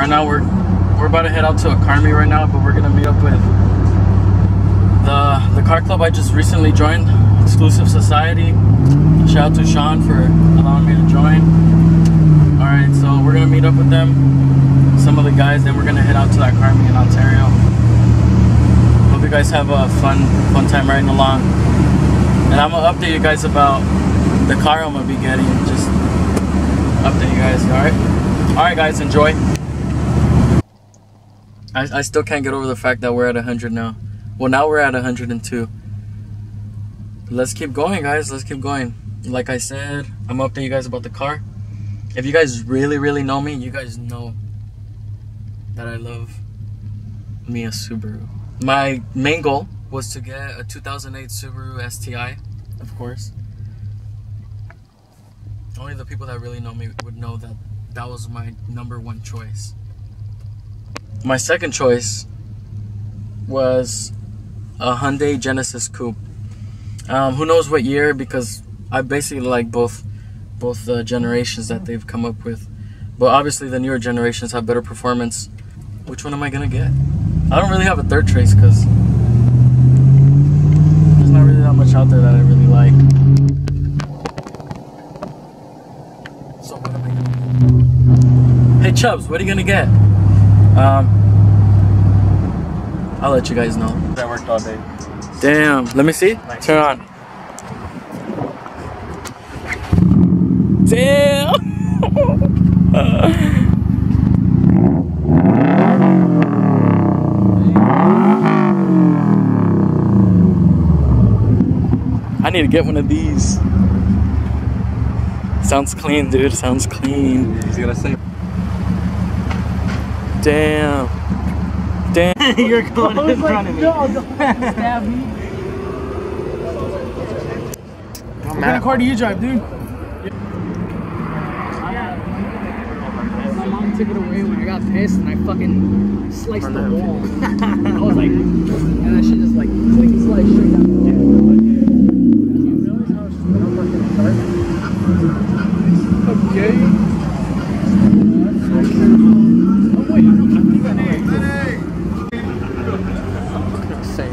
Right now we're about to head out to a car meet right now, but we're gonna meet up with the car club I just recently joined, Exclusive Society. Shout out to Sean for allowing me to join. Alright, so we're gonna meet up with them, some of the guys, then we're gonna head out to that car meet in Ontario. Hope you guys have a fun time riding along. And I'm gonna update you guys about the car I'm gonna be getting. Just update you guys, alright guys, enjoy. I still can't get over the fact that we're at 100 now. Well, now we're at 102. Let's keep going, guys. Let's keep going. Like I said, I'm gonna update you guys about the car. If you guys really know me, you guys know that I love me a Subaru. My main goal was to get a 2008 Subaru STI, of course. Only the people that really know me would know that that was my #1 choice. My second choice was a Hyundai Genesis Coupe. Who knows what year, because I basically like both the generations that they've come up with. But obviously the newer generations have better performance. Which one am I gonna get? I don't really have a third choice because there's not really that much out there that I really like. So what am I gonna get? Hey Chubbs, what are you gonna get? I'll let you guys know. I worked all day. Damn, let me see. Nice. Turn on. Damn. I need to get one of these. Sounds clean, dude. Sounds clean. He's gonna say. Damn. Damn. You're going in front of me. No, don't stab me. What kind of car do you drive, dude? My mom took it away when I got pissed and I fucking sliced the wall. I was like, and that shit just like clean slice straight down the head. Okay. Oh wait, I think I know. Say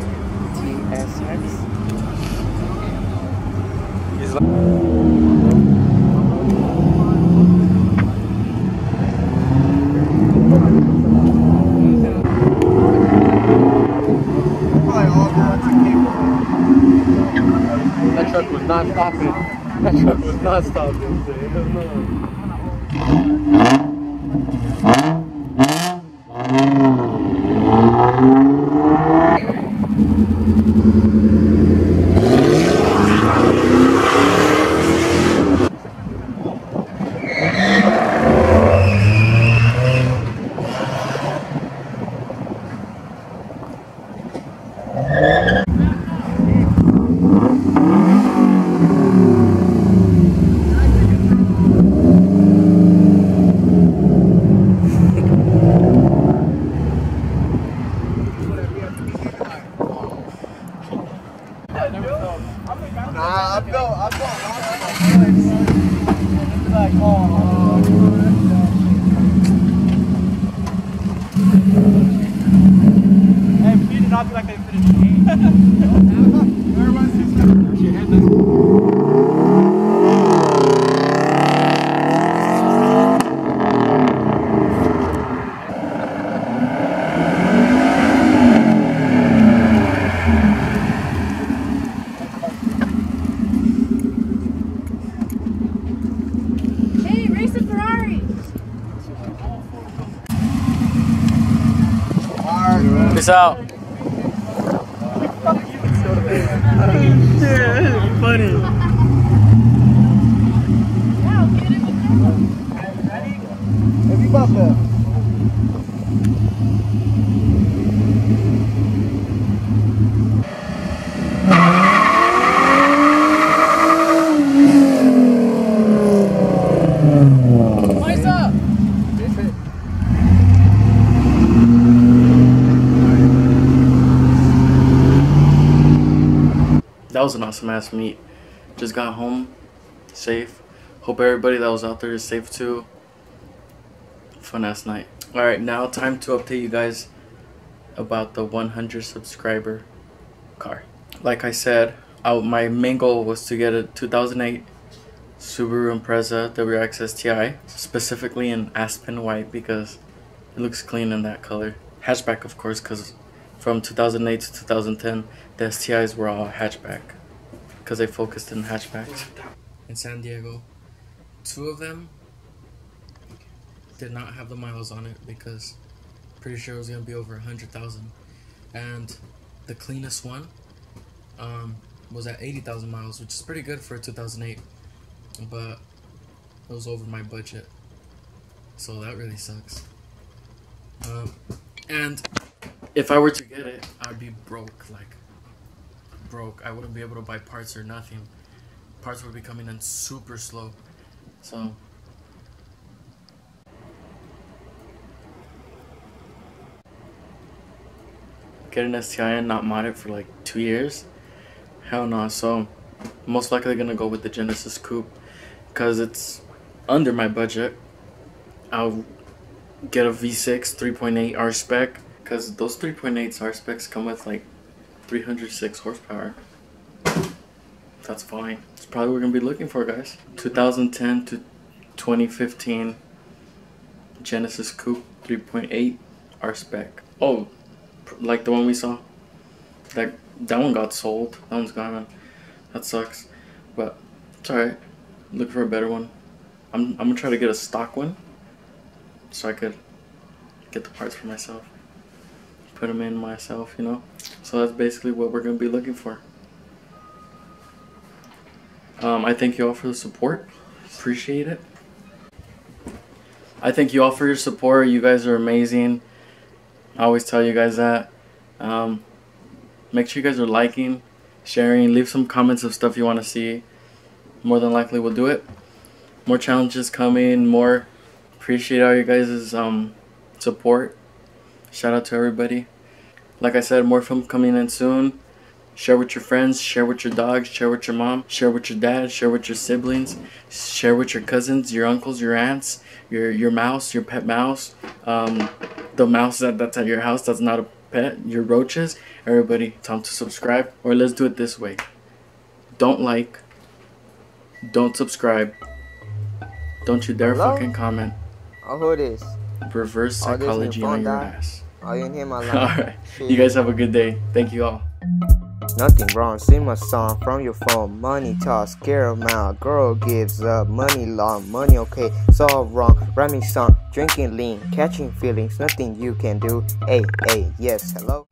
TSX. He's like. That truck was not stopping. That truck was not stopping. Hey, we did not feel like they finished the game. Hey, race a Ferrari! Peace out. Yeah, funny. Wow, get it with Ready? Have you got that? What's up? That was an awesome ass meet. Just got home safe. Hope everybody that was out there is safe too. Fun ass night. Alright, now time to update you guys about the 100 subscriber car. Like I said, my main goal was to get a 2008 Subaru Impreza WRX STI, specifically in Aspen White because it looks clean in that color. Hatchback, of course, because from 2008 to 2010, the STIs were all hatchback because they focused in hatchbacks. In San Diego, 2 of them did not have the miles on it because pretty sure it was going to be over 100,000. And the cleanest one was at 80,000 miles, which is pretty good for a 2008, but it was over my budget, so that really sucks. And if I were to get it, I'd be broke, like broke. I wouldn't be able to buy parts or nothing. Parts would be coming in super slow. So get an STI and not mod it for like 2 years? Hell no. So most likely gonna go with the Genesis Coupe because it's under my budget. I'll get a V6 3.8 R spec because those 3.8 R specs come with like 306 horsepower. That's fine. That's probably what we're gonna be looking for, guys. 2010 to 2015 Genesis Coupe 3.8 R spec. Oh, like the one we saw. That one got sold. That one's gone. That sucks. But it's alright. Look for a better one. I'm gonna try to get a stock one so I could get the parts for myself. Put them in myself, you know. So that's basically what we're gonna be looking for. I thank you all for the support. Appreciate it. I thank you all for your support. You guys are amazing. I always tell you guys that. Make sure you guys are liking, sharing, leave some comments of stuff you want to see. More than likely we'll do it. More challenges coming, more. Appreciate all you guys' support. Shout out to everybody. Like I said, more film coming in soon. Share with your friends, share with your dogs, share with your mom, share with your dad, share with your siblings, share with your cousins, your uncles, your aunts, your mouse, your pet mouse, the mouse that's at your house that's not a pet, your roaches. Everybody, tell them to subscribe. Or let's do it this way. Don't like, don't subscribe, don't you dare fucking comment. Oh, who it is? Reverse psychology on your ass. Oh, you didn't hear my line. Alright, you guys have a good day. Thank you all. Nothing wrong, sing my song from your phone. Money talk, scare 'em out. Girl gives up, money long, money okay. It's all wrong, rhyming song, drinking lean, catching feelings, nothing you can do. Hey, yes, hello.